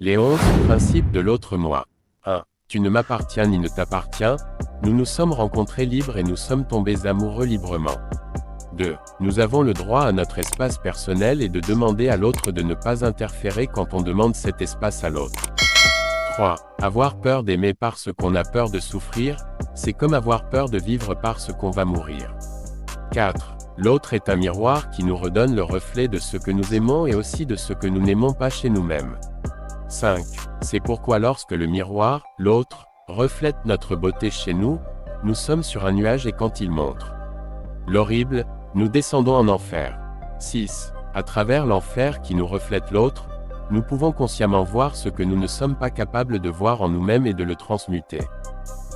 Les 11 principes de l'autre moi. 1. Tu ne m'appartiens ni ne t'appartiens. Nous nous sommes rencontrés libres et nous sommes tombés amoureux librement. 2. Nous avons le droit à notre espace personnel et de demander à l'autre de ne pas interférer quand on demande cet espace à l'autre. 3. Avoir peur d'aimer parce qu'on a peur de souffrir, c'est comme avoir peur de vivre parce qu'on va mourir. 4. L'autre est un miroir qui nous redonne le reflet de ce que nous aimons et aussi de ce que nous n'aimons pas chez nous-mêmes. 5. C'est pourquoi lorsque le miroir, l'autre, reflète notre beauté chez nous, nous sommes sur un nuage et quand il montre l'horrible, nous descendons en enfer. 6. À travers l'enfer qui nous reflète l'autre, nous pouvons consciemment voir ce que nous ne sommes pas capables de voir en nous-mêmes et de le transmuter.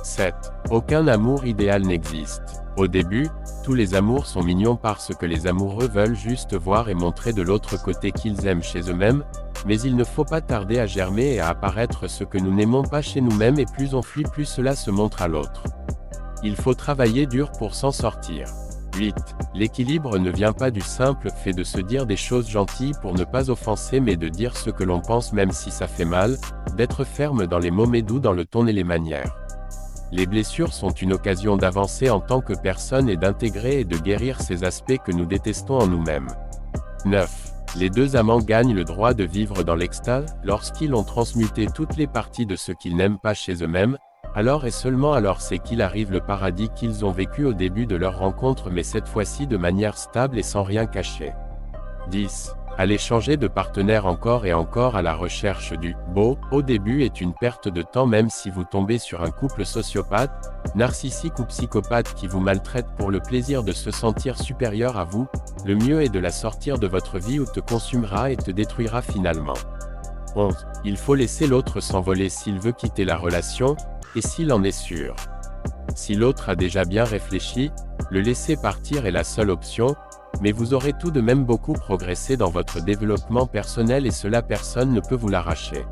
7. Aucun amour idéal n'existe. Au début, tous les amours sont mignons parce que les amoureux veulent juste voir et montrer de l'autre côté qu'ils aiment chez eux-mêmes, mais il ne faut pas tarder à germer et à apparaître ce que nous n'aimons pas chez nous-mêmes et plus on fuit plus cela se montre à l'autre. Il faut travailler dur pour s'en sortir. 8. L'équilibre ne vient pas du simple fait de se dire des choses gentilles pour ne pas offenser mais de dire ce que l'on pense même si ça fait mal, d'être ferme dans les mots mais doux dans le ton et les manières. Les blessures sont une occasion d'avancer en tant que personne et d'intégrer et de guérir ces aspects que nous détestons en nous-mêmes. 9. Les deux amants gagnent le droit de vivre dans l'extase, lorsqu'ils ont transmuté toutes les parties de ce qu'ils n'aiment pas chez eux-mêmes, alors et seulement alors c'est qu'il arrive le paradis qu'ils ont vécu au début de leur rencontre mais cette fois-ci de manière stable et sans rien cacher. 10. Aller changer de partenaire encore et encore à la recherche du « beau » au début est une perte de temps même si vous tombez sur un couple sociopathe, narcissique ou psychopathe qui vous maltraite pour le plaisir de se sentir supérieur à vous, le mieux est de la sortir de votre vie ou te consumera et te détruira finalement. 11. Il faut laisser l'autre s'envoler s'il veut quitter la relation, et s'il en est sûr. Si l'autre a déjà bien réfléchi, le laisser partir est la seule option, mais vous aurez tout de même beaucoup progressé dans votre développement personnel et cela personne ne peut vous l'arracher.